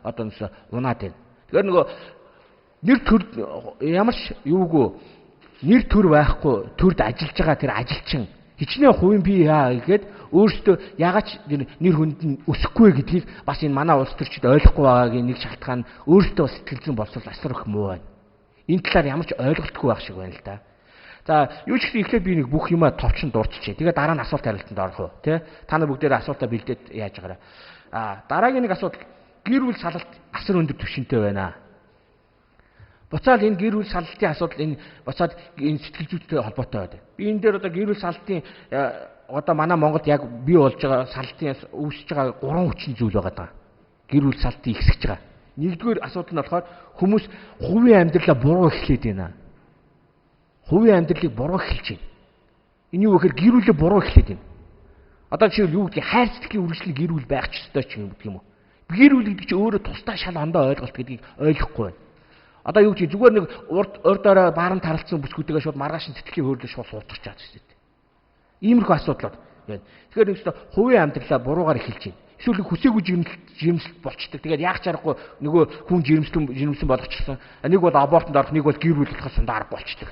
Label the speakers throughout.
Speaker 1: одоо нэг унаад байна. Тэгэхээр нөгөө нэр төр ямар ч юугүй нэр төр байхгүй төрд ажиллаж байгаа тэр ажилчин хичнээн хувийн бие яа гэгээд өөрөөсөө ягаад ч нэр хүнд нь өсөхгүй гэдгийг бас энэ манай улс төрчид ойлгохгүй байгаагийн нэг шалтгаан өөрөөсөө сэтгэл зүйн боловсрол асар их муу байна. Энэ талаар ямар ч ойлголтгүй байх шиг байна л да. За юу ч гэсэн эхлээд би нэг бүх юмаа товчон дурдчихъя. Тэгээд дараа нь асуулт хариултанд орох уу, тий? Та нар бүгдээрээ асуултаа бэлдээд яаж байгаарай. Дараагийн нэг асуудал гэр бүл салалт асар өндөр түвшинтэй байна. Буцаад энэ гэр бүл салалтын асуудал энэ буцаад энэ сэтгэл зүйтэй холбоотой байдаг. Би энэ дээр одоо гэр бүл салалтын одоо манай Монголд яг бий болж байгаа салтын үүсэж байгаа 3 хүчин зүйл байгаа даа. Гэр бүл салтыг ихсэж байгаа. Нэгдүгээр асуудал нь болохоор хүмүүс хувийн амьдралаа буруу эхлээд байна. Хувийн амьдралыг буруу эхэлж байна. Энэ юу гэхээр гэр бүлээ буруу эхлээд байна. Одоо жишээл юу гэдэг хайр сэтгэлийн үргэлжлэл гэр бүл байх ч ёстой ч юм уу. Гэр бүл гэдэг чинь өөрөө тусдаа шал ондоо ойлголт гэдгийг ойлгохгүй байна. Одоо юу гэж зүгээр нэг урд орой бааран таралцсан бүсгүүдээ шууд маргааш нь сэтгэлийн хөөрлөж шууд суултарч байгаа зүйл. Иймэрхүү асуудлууд байна. Тэгэхээр нэг ч хувийн амьдралаа буруугаар эхэлж байна. Эсвэл хүсээгүй жирэмслэлт болчдөг. Тэгээд яах чаргагүй нөгөө хүн жирэмсэн болгочихсон. Нэг бол абортонд орох, нэг бол гэр бүл болохоос дарга болчдөг.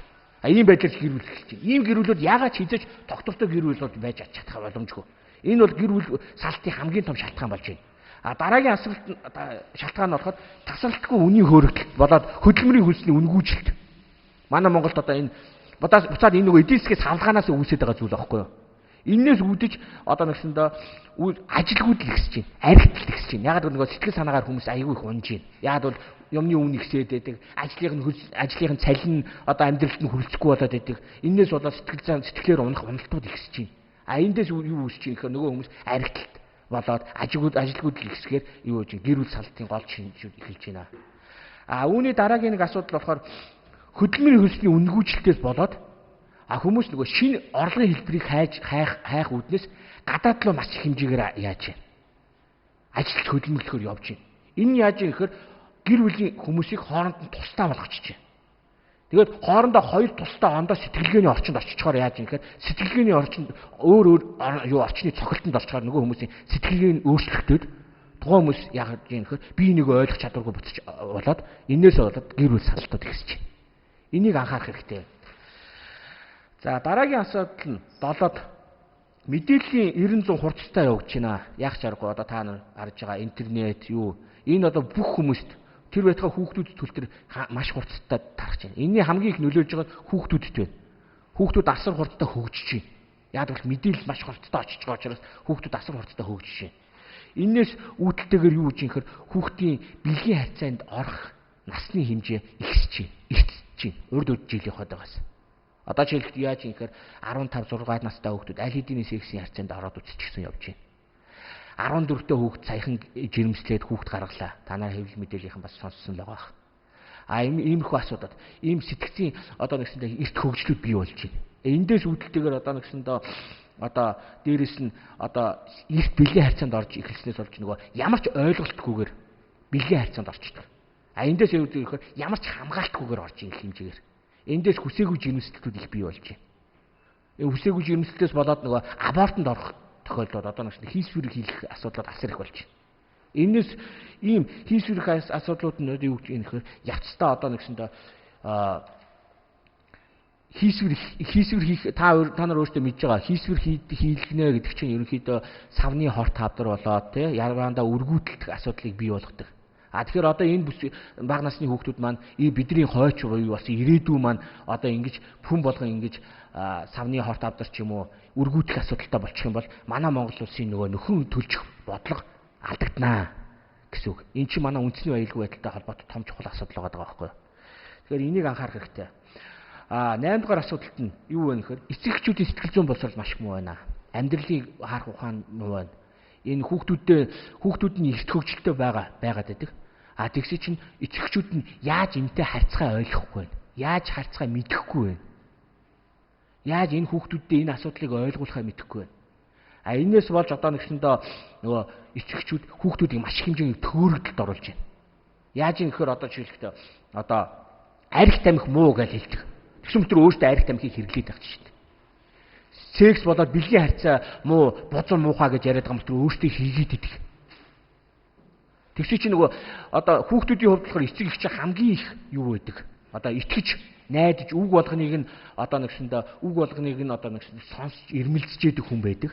Speaker 1: Ийм байдлаар гэр бүл эхэлж байна. Ийм гэр бүлүүд ягаад ч хизэж доктортой гэр бүл болж байж чадах боломжгүй. Энэ бол гэр бүл салтын хамгийн том шалтгаан болж байна. Дараагийн шалтгаан нь болохоор тасралтгүй үнийн хөөрөгдөлт болоод хөдөлмөрийн хөлсний үнгүүжилт. Манай Монголд одоо энэ буцаад энэ нөгөө эдийн засгийн савлгаанаас үүсэж байгаа зүйл аахгүй юу? Иннээс үүдэж одоо нэгсэндээ ажилгүйд л ихсэж байна. Архитект ихсэж байна. Ягаад гэвэл нөгөө сэтгэл санаагаар хүмүүс аягүй их унж байна. Ягаад бол юмны үн ихсээд байдаг. Ажлынхын цалин одоо амьдралд нь хүрэлцэхгүй болоод байдаг. Иннээс болоод сэтгэлээр унах уналтууд ихсэж байна. Эндээс юу үүсэж байна гэхээр нөгөө хүмүүс архитект болоод ажилгүйд л ихсгээр юу гэж гэр бүл салтын гол шинжүүд эхэлж байна. Үүний дараагийн нэг асуудал болохоор хөдөлмөрийн хөлсний үнгүүжилтээс болоод хүмүүс нөгөө шинэ орлогын хэлбэрийг хайх үүднээс гадаад руу маш их хэмжээгээр яаж байна. Ажилт хөдөлмөрлөхөөр явж байна. Энэ яаж юм гэхээр гэр бүлийн хүмүүсийг хооронд нь тусдаа болгочихж байна. Тэгээд хоорондоо хоёр тусдаа ондоо сэтгэлгээний орчинд очичоор яаж юм гэхээр сэтгэлгээний орчинд өөр юу орчны цохилтонд орчоор нөгөө хүмүүсийн сэтгэлгээ нь өөрчлөгдөд тухайн хүмүүс яг юм гэхээр бие нэг ойлгох чадваргүй буцаж болоод энээс болоод гэр бүл салтууд ихсэж байна. Энийг анхаарах хэрэгтэй. За дараагийн асуудал нь 7-д мэдээллийн 90-100 хурцтай явагдаж байна. Яг чаргагүй одоо та нар харж байгаа интернет юу энэ одоо бүх хүмүүст тэр байтугай хүүхдүүд төл төр маш хурцтай тарах чинь. Энийний хамгийн их нөлөөлж байгаа хүүхдүүдэд байна. Хүүхдүүд асар хурцтай хөгжиж байна. Яг бол мэдээлэл маш хурцтай очиж байгаа учраас хүүхдүүд асар хурцтай хөгжиж байна. Энээс үүдэлтэйгээр юу гэж юм хэр хүүхдийн бэлгийн харьцаанд орох насны хэмжээ ихсэж байна. Урд жилийн хойдоогоос. Одоо жишээлбэл яаж юм гэхээр 15 6 настай хүүхдүүд аль хэдийн сексийн харьцаанд ороод үсчихсэн явж байна. 14-т хүүхд саяхан жирэмслээд хүүхд гаргалаа. Та нар хэвлэл мэдээллийнхэн бас сонссон л байгаа. Иймэрхүү асуудал. Ийм сэтгцийн одоо нэгсэндээ эрт хөгжлүүд бий болж байна. Эндээс үүдэлтэйгээр одоо нэгсэндээ одоо дээрэс нь одоо эрт бэлгийн харьцаанд орж эхэлснээс болж нөгөө ямар ч ойлголтгүйгээр бэлгийн харьцаанд орчдөг. Эндээс юу гэхээр ямар ч хамгаалтгүйгээр орж ирэх хэмжээгээр. Эндээс хүсээгүй жирэмслэлтүүд их бий болж байна. Хүсээгүй жирэмслэлтээс болоод нөгөө абортонд орох тохиолдолд одоо нэг хийсвэр хийх асуудлууд асар их болж байна. Энээс ийм хийсвэр асуудлууд нь юу гэж юм гэхээр явцдаа одоо нэгсэндээ хийсвэр хийх та нар өөрсдөө мэдж байгаа хийсвэр хийлгэнэ гэдэг чинь ерөнхийдөө савны хорт хавдар болоод тий яргаандаа өргүйдэлт асуудлыг бий болгодог. Тэгэхээр одоо энэ бага насны хүүхдүүд маань бидний хойч буюу бас ирээдүй маань одоо ингэж хүн болгон ингэж савны хорт авдар ч юм уу өргүйдэх асуудалтай болчих юм бол манай Монгол улсын нөгөө нөхөн төлжих бодлого алдагданаа гэсэн үг. Энэ чинь манай үндэсний аюулгүй байдалтай холбоотой том чухал асуудал байгаа байхгүй юу. Тэгэхээр энийг анхаарах хэрэгтэй. 8 дугаар асуудалт нь юу вэ гэхээр эцэгчүүдийн сэтгэл зүйн боловсрол маш муу байна. Амьдралыг харах ухаан муу байна. Энэ хүүхдүүд нь эрт хөгжилтэй байгаад байдаг. Тэгсээ чинь эцэгчүүд нь яаж энэтэй харьцаа ойлгохгүй байна. Яаж харьцаа мэдэхгүй байна. Яаж энэ хүүхдүүдтэй энэ асуудлыг ойлгуулахаа мэдэхгүй байна. Энээс болж одоо нэгсэндээ нөгөө эцэгчүүд хүүхдүүдийг маш хэмжээний төөрөгдөлд оруулж байна. Яаж юм гэхээр одоо жишээлбэл одоо арх тамхи муу гэж хэлдэг. Тэгсэн мэт өөртөө арх тамхиг хэрэглээд байгаа шүү дээ. Секс болоод бэлгийн харьцаа муу, бузар муухай гэж яриад байгаа мэт өөртөө хийгээд идэг. Тэгсээ чи нөгөө одоо хүүхдүүдийн хувьд болохоор эцэг эх чинь хамгийн их юу байдаг? Одоо итгэж, найдаж, үг болгоныг нь одоо нэгсэндээ үг болгоныг нь одоо нэгсэнд сонсч ирмэлцэж яадаг хүн байдаг.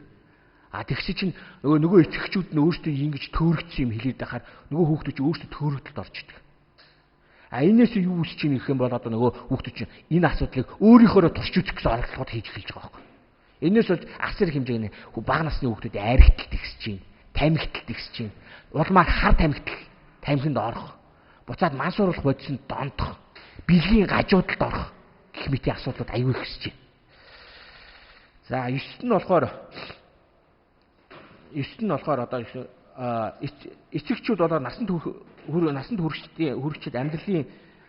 Speaker 1: Тэгсээ чинь нөгөө эцэгчүүд нь өөрсдөө ингэж төөрөгдсөн юм хэлээд байхаар нөгөө хүүхдүүд чинь өөрсдөө төөрөгдөлд орж идэг. Энээс юу үсэж ийн гэх юм бол одоо нөгөө хүүхдүүд чинь энэ асуудлыг өөрийнхөө турш үзэх гэсэн оролдлогод хийж эхэлж байгаа байхгүй. Энээс бол асар их хэмжээний бага насны хүүхдүүд аригталт ихсэж байна, тамхиталт ихсэж байна. Улмаар хар тамхинд орох, буцаад мансууруулах бодисонд дондох, бэлгийн гажуудалд орох гэх мэтийн асуудлууд аюул ихсэж байна. За 9 нь болохоор одоо эцэгчүүд болоо насанд хүрэгчид амьдралын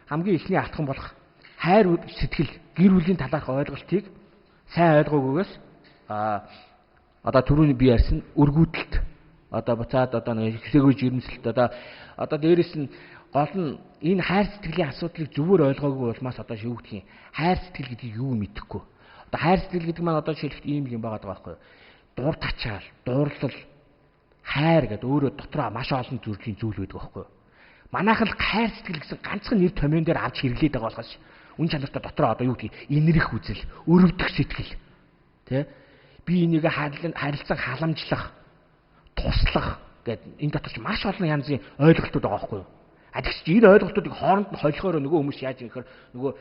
Speaker 1: хамгийн ихний алтхан болох хайр сэтгэл, гэр бүлийн талаарх ойлголтыг сайн ойлгоогоогоос одоо түрүүний би ярьсан өргүүдэлт одоо буцаад одоо нэг хэсэгөө жирэмслэлт одоо дээрэс нь гол нь энэ хайр сэтгэлийн асуудлыг зөвөр ойлгоогүй улмаас одоо юу гэдгийг хайр сэтгэл гэдгийг юу мэдэхгүй. Одоо хайр сэтгэл гэдэг маань одоо жишээлбэл ийм юм байгаа байхгүй юу? Дур тачаал, дуурлал, хайр гэдэг өөрөө дотроо маш олон төрлийн зүйл байдаг байхгүй юу? Манайх л хайр сэтгэл гэсэн ганцхан нэр томьёон дээр авч хэрэглээд байгаа болохоос үн чанартай дотроо одоо юу гэдгийг инэрх үзэл, өрөвдөх сэтгэл тий би энийг харилцан халамжлах, туслах гэдэг энэ дотор ч маш олон янзын ойлголтууд байгаа байхгүй юу? Тэгс чи энэ ойлголтуудыг хооронд нь холихоор нөгөө хүмүүс яаж юм гэхээр нөгөө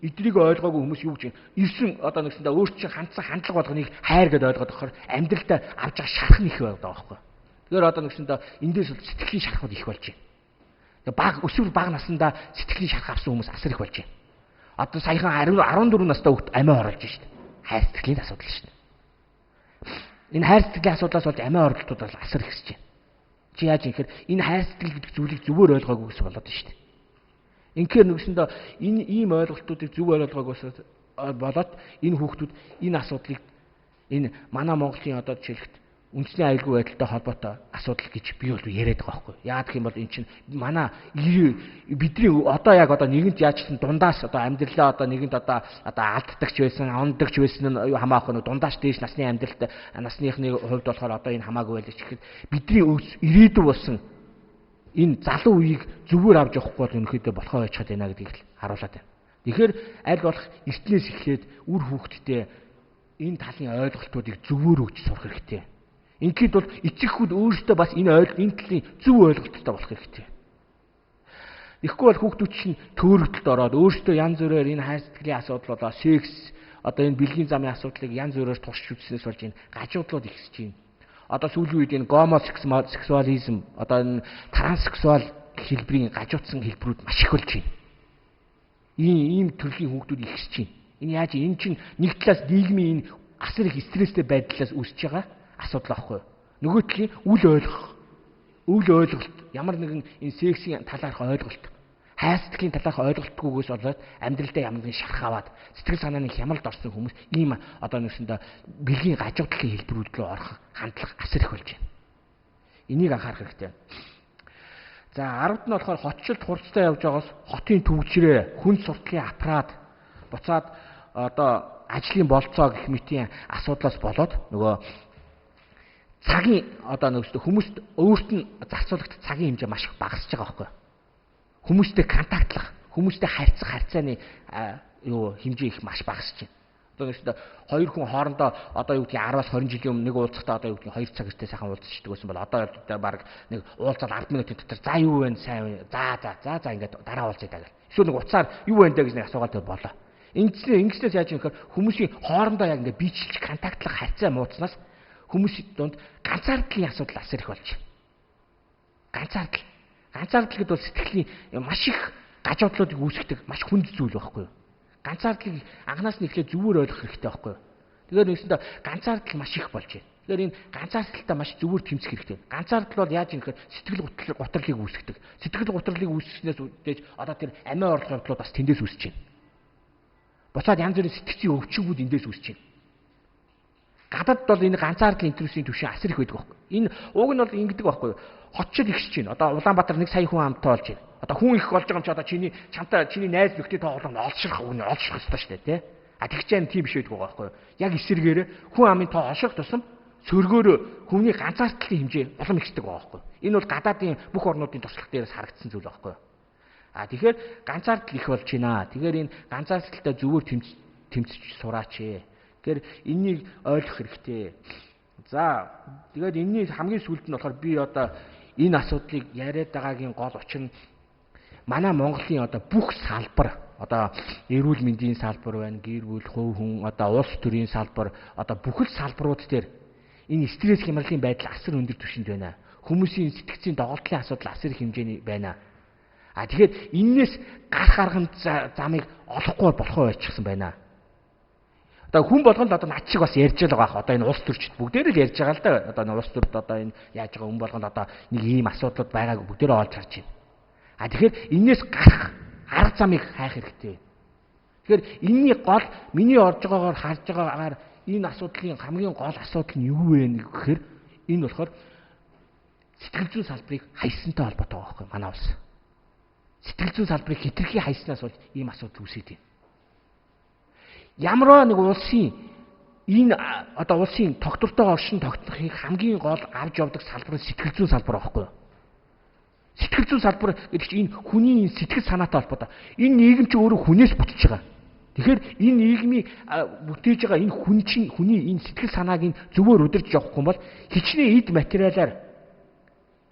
Speaker 1: эднийг ойлгоогүй хүмүүс юу гэж ирсэн одоо нэгсэндээ өөрчлөн хандсан хандлага болгоныг хайр гэдээ ойлгоод болохоор амьдралдаа авч байгаа шарах нь их байдаг байхгүй. Тэгэхээр одоо нэгсэндээ эндээс бол сэтгэлийн шархууд их болж байна. Өсвөр бага наснда сэтгэлийн шарх авсан хүмүүс асар их болж байна. Одоо саяхан 14 настай хүүхд амиа оруулж шít. Хайр сэтгэлийн асуудал шít. Энэ хайр сэтгэлийн асуудлаас болж амиа оролтууд бол асар ихсэж байна. Чи яаж юм гэхээр энэ хайр сэтгэл гэдэг зүйлийг зөвөр ойлгоогүй гэсэн болоод шүү дээ. Инхээр нэгсэндээ энэ ийм ойлголтуудыг зөв ойлгоогоос болоод энэ хүүхдүүд энэ асуудлыг энэ манай Монголын одоо жишээлбэл үндэсний аюулгүй байдалтай холбоотой асуудал гэж би бол яриад байгаа байхгүй. Яагаад гэх юм бол эн чинь манай бидний одоо яг одоо нэгэнт яачсан дундаас одоо амьдралаа одоо нэгэнт одоо алддагч байсан, ондогч байсан нь хамаагүй нэг дундаас дээш насны амьдралтай насныхны хувьд болохоор одоо энэ хамаагүй байлж гэхэд бидний ирээдүй болсон энэ залуу үеийг зөвөр авч явахгүй бол өнөхөдөө болохоо байчаад байна гэдгийг л харуулад байна. Тэгэхээр аль болох эртнээс эхлээд үр хүүхдтэй энэ талын ойлголтуудыг зөвөр өгч сурах хэрэгтэй. Ингээд бол эцэгхүүд өөрсдөө бас энэ талын зөв ойлголттой болох хэрэгтэй. Тэгэхгүй бол хүүхдүүд чинь төөрөгдөлд ороод өөрсдөө янз бүрээр энэ хайр сэтгэлийн асуудал болоо секс одоо энэ бэлгийн замын асуудлыг янз бүрээр туршиж үзснээс болж энэ гажуудлууд ихсэж байна. Одоо сүүлийн үед энэ гомосексуализм одоо энэ транссексуал хэлбэрийн гажуудсан хэлбэрүүд маш их болж байна. Ийм төрлийн хүүхдүүд ихсэж байна. Энэ яаж энэ чинь нэг талаас нийгмийн энэ асар их стресстэй байдлаас үүсэж байгаа асуудал аахгүй. Нөгөө талын үл ойлголт ямар нэгэн энэ сексийн талаарх ойлголт, хайр сэтгэлийн талаарх ойлголтгүйгээс болоод амьдралдаа ямар нэгэн шарх аваад сэтгэл санааны хямралд орсон хүмүүс ийм одоо нэгсэндээ бэлгийн гажуудлын хэлбэрүүд рүү орох хандлага асар их болж байна. Энийг анхаарах хэрэгтэй. За 10-д нь болохоор хотчлт хурцтай явж байгаас хотын төвчрээ, хүн сурталын аппарат буцаад одоо ажлын болцоо гэх мэтийн асуудлаас болоод нөгөө цагийн одоо нөгөөсдөө хүмүүст өөрт нь зарцуулагдах цагийн хэмжээ маш их багасж байгаа байхгүй. Хүмүүстэй контактлах, хүмүүстэй харьцах харьцааны хэмжээ их маш багасж байна. Одоо нэгсдээ хоёр хүн хоорондоо одоо юу гэдгийг 10-аас 20 жилийн өмнө нэг уулзахдаа одоо юу гэдгийг 2 цаг эртээ сайхан уулзчихдаг байсан бол одоо баг нэг уулзаад 10 минутын дотор за юу вэ сайн за ингээд дараа уулзъя гэх. Эсвэл нэг уцаар юу вэ гэж нэг асуугаад болоо. Ингэснээс яаж юм гэхээр хүмүүсийн хоорондоо яг ингээд бичлж контактлах харьцаа мууцнаас хүмүүсийн донд ганцаардлын асуудал асар их болж байна. Ганцаардл гэдэг бол сэтгэлийн маш их гажуудлуудыг үүсгэдэг маш хүнд зүйл байхгүй юу? Ганцаардлыг анханаас нь эхлээд зөвөр ойлгох хэрэгтэй байхгүй юу? Тэгэхээр нэгсэндээ ганцаардл маш их болж байна. Тэгэхээр энэ ганцаардлаа маш зөвөр тэмцэх хэрэгтэй. Ганцаардл бол яаж юм гэхээр сэтгэл гутралыг үүсгэдэг. Сэтгэл гутралыг үүсгэснээс үүдээж одоо тэр амиа орлох явдлууд бас тэндээс үүсэж байна. Буцаад янз бүрийн сэтгцийн өвчгүүд эндээс үүсэж байна. Гадаад бол энэ ганцаардлын интервьюсийн түвшин асар их байдаг байхгүй. Энэ уг нь бол ингэдэг байхгүй. Хотчод ихсэж байна. Одоо Улаанбаатар 1 сая хүн амттай болж байна. Одоо хүн их болж байгаа юм чи одоо чиний найз нөхдөд тоглоом олшрах хэрэгтэй шүү дээ, тий? Тэгж чам тийм биш байдаг байхгүй. Яг эсэргээр хүн амын тоо олшрох тусам сөргөөр хүмүүний ганцаардлын хэмжээ улам ихсдэг байгаа байхгүй. Энэ бол гадаадын бүх орнуудын туршлага дээрээс харагдсан зүйл байхгүй. Тэгэхээр ганцаардл их болж байна. Тэгэхээр энэ ганцаардалтай зөвөр тэмцэж сураач. Тэгэхээр энэнийг ойлгох хэрэгтэй. За тэгээд энэний хамгийн сүүлд нь болохоор би одоо энэ асуудлыг яриад байгаагийн гол учир нь манай Монголын одоо бүх салбар, одоо эрүүл мэндийн салбар байна, гэр бүл, хувь хүн, одоо улс төрийн салбар, одоо бүхэл салбарууд дээр энэ стресс хямралын байдал асар өндөр түвшинд байна. Хүмүүсийн сэтгцийн доголдлын асуудал асар их хэмжээний байна. Тэгэхээр энээс гарах арган замыг олохгүй болохоо болчихсон байна. Одоо хүн болгонд одоо над шиг бас ярьж байгаа. Одоо энэ улс төрчд бүгдээр л ярьж байгаа л да. Одоо энэ улс төрд одоо энэ яаж байгаа хүн болгонд одоо нэг ийм асуудлууд байгааг бүгдээр олж харж байна. Тэгэхээр энээс гарах арга замыг хайх хэрэгтэй. Тэгэхээр энэний гол миний орж байгаагаар харж байгаагаар энэ асуудлын хамгийн гол асуудал нь юу вэ гэхээр энэ болохоор сэтгэл зүйн салбарыг хайсантай холбоотой байгаа байхгүй манай улс. Сэтгэл зүйн салбарыг хэтэрхий хайснаас бол ийм асуудал үүсээд байна. Ямарваа нэг улсын энэ одоо улсын тогтвортой оршин тогтнохыг хамгийн гол авч явдаг салбар нь сэтгэл зүйн салбар байхгүй юу? Сэтгэл зүйн салбар гэдэг чинь энэ хүний сэтгэл санаатай холбоотой. Энэ нийгэм чинь өөрөө хүнээс бүтэж байгаа. Тэгэхээр энэ нийгмийг бүтээж байгаа энэ хүн чинь хүний энэ сэтгэл санааг нь зөвөр удирж явахгүй бол хичнээн эд материалаар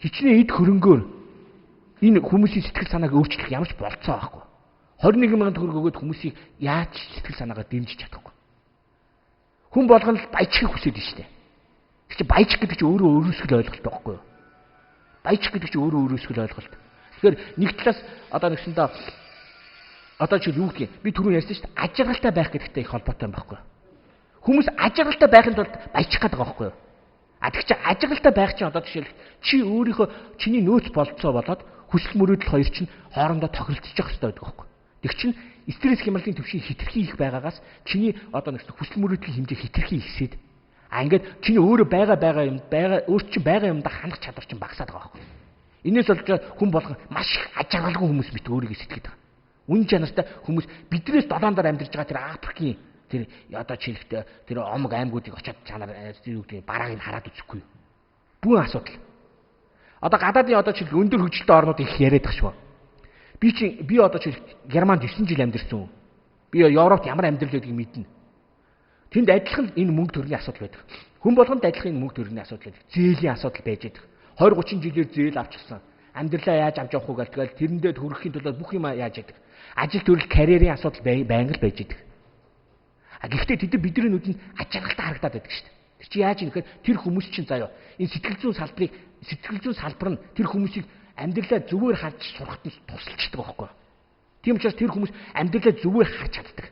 Speaker 1: хичнээн эд хөрөнгөөр энэ хүмүүсийн сэтгэл санааг өөрчлөх ямар ч болцоо байхгүй. 21,000 төгрөг өгөөд хүмүүсийг яаж сэтгэл санаагаа дэмжиж чадахгүй. Хүн болгоно л баяжхийг хүсэж байна шүү дээ. Тэр чинь баяжх гэдэг чинь өөрөө өөрөөсгөл ойлголт байхгүй юу? Баяжх гэдэг чинь өөрөө өөрөөсгөл ойлголт. Тэгэхээр нэг талаас одоо нэгсэндээ одоо чи юу гэх юм? Би түрүү ярьсан шүү дээ. Ажиргалтай байх гэдэгтэй их холбоотой юм байхгүй юу? Хүмүүс ажиргалтай байхын тулд баяжх гэдэг байгаа байхгүй юу? Тэгэх чинь ажиргалтай байх чинь одоо жишээл чи өөрийнхөө чиний нөөц болцоо болоод хүсэл мөрөөдөл хоёр чинь хоорондоо тохиролцож явах хэрэгтэй байдаг байхгүй юу? Тэг чинь стресс хямралын түвшин хэтэрхий их байгаагаас чиний одоо нэг хүсэл мөрөөдлийн хэмжээ хэтэрхий ихсээд ингээд чиний өөрөө өөр чинь байгаа юмдаа хандах чадвар чинь багасаад байгаа байхгүй. Энээс болж хүн болгон маш их ажиргалгүй хүмүүс бит өөрийгөө сэтгэдэг. Үн чанартай хүмүүс биднээс долоон дор амьдарч байгаа тэр Африкийн тэр одоо чирэгтэй тэр омог аймагуудыг очиад чанар юу гэдэг барааг нь хараад үзэхгүй. Бүх асуудал. Одоо гадаадын одоо чирэг өндөр хөгжилтэй орнууд их яриад байгаа шүү. Би одоо ч Германд 9 жил амьдэрсэн. Би Европт ямар амьдрал байдгийг мэднэ. Тэнд адилхан энэ мөнгө төрний асуудал байдаг. Хүн болгонд адилхан энэ мөнгө төрний асуудал байдаг. Зээлийн асуудал байж байдаг. 20-30 жилээр зээл авчихсан. Амьдралаа яаж авч явах вэ гэдэг тэрэндээ төрөхийн тулд бүх юм яаж яадаг. Ажил төрөл карьерийн асуудал байнга л байж байдаг. Гэхдээ тэд бидний нүдэнд ажиргалтай харагдаад байдаг шүү дээ. Тэр чи яаж юм гэхээр тэр хүмүүс чинь заяа энэ сэтгэл зүйн салбар нь тэр хүмүүсийг амьдралаа зүгээр харж сурахад нь тусалчдаг байхгүй. Тийм учраас тэр хүмүүс амьдралаа зүгээр харж чаддаг.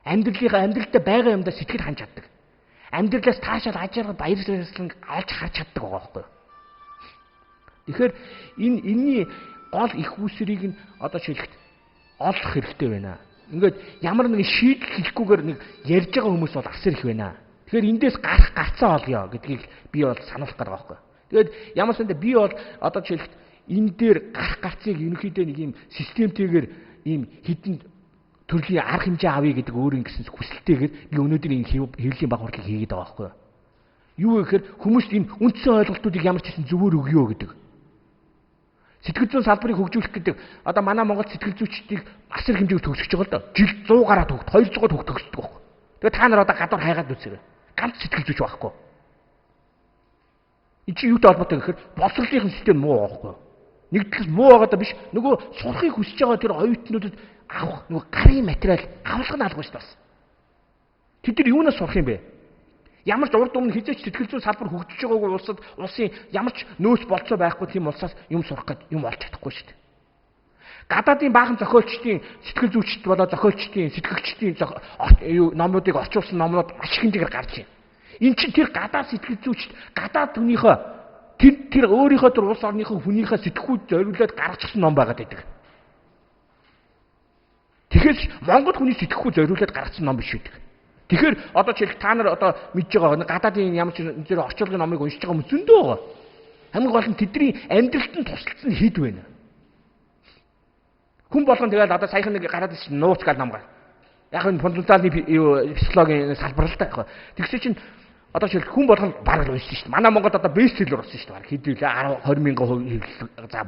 Speaker 1: Амьдралдаа байгаа юмдаа сэтгэл хандж чаддаг. Амьдралаас таашаал ажиргал баяр баясгалан олж харж чаддаг байгаа байхгүй. Тэгэхээр энэний гол их үүсрийг нь одоо жишээлбэл олох хэрэгтэй байна. Ингээд ямар нэгэн шийдэл хэлэхгүйгээр нэг ярьж байгаа хүмүүс бол асар их байна. Тэгэхээр эндээс гарцаа олё гэдгийг би бол сануулах гэдэг байгаа байхгүй. Тэгээд ямар ч юм би бол одоо жишээлбэл энэ дээр гарах гарцыг ерөнхийдөө нэг юм системтэйгээр ийм хідэн төрлийн арга хэмжээ авъя гэдэг өөрийн гэсэн хүсэлтэйгээр би өнөөдөр энэ хэвлэлийн баг хурлыг хийгээд байгаа байхгүй юу гэхээр хүмүүст энэ үндсэн ойлголтуудыг ямар ч гэсэн зөвөр өгөө гэдэг. Сэтгэл зүйн салбарыг хөгжүүлэх гэдэг одоо манай Монгол сэтгэл зүйчдийг асар хэмжээгээр төгсөж байгаа л да. Жил 100 гараад 200-аад төгсдөг байхгүй. Тэгээд та нар одоо гадуур хайгаад үсэрээ. Ганц сэтгэл зүйч байхгүй. Энэ чинь юутай холбоотой гэхээр боловсролын систем муу байхгүй. Нэг талаас муу байгаад биш нөгөө сурахыг хүсэж байгаа тэр оюутнуудад авах нөгөө гарын материал авалга нь албагүй шүү дээ. Тэд нар юунаас сурах юм бэ? Ямар ч урд өмнө хизээч сэтгэл зүйн салбар хөгжиж байгаагүй улсын ямар ч нөөц болцоо байхгүй тийм улсаас юм сурах гэж юм олж чадахгүй шүү дээ. Гадаадын баахан зохиолчдын сэтгэл зүйчд болоо зохиолчдын сэтгэгчдийн номнуудыг орчуулсан номнууд маш их хэмжээгээр гарч байна. Энд чинь тэр гадаад сэтгэл зүйчд гадаад хүнийхээ тэр өөрийнхөө тэр улс орныхоо хүнийхээ сэтгхүүд зориулаад гаргачихсан ном байгаад байдаг. Тэгэхээр Монгол хүний сэтгхүүд зориулаад гаргасан ном биш үү? Тэгэхээр одоо жишээл та нар одоо мэдж байгаа гадаадын ямар ч зэрэг орчуулгын номыг уншиж байгаа юм зөндөө байгаа. Хамгийн гол нь тэдний амьдралд нь тусалсан хэд байна. Хүн болгон тэгэл одоо саяхан нэг гараад ирсэн нууц гал ном гар. Яг энэ фундаменталны психологийн салбар л та яг. Тэгсэн чинь Одоо жишээл хүн болгоно баг л уншсан шүү дээ. Манай Монголд одоо бестселлер болсон шүү дээ. Хэдий л 10 20 мянган хувь за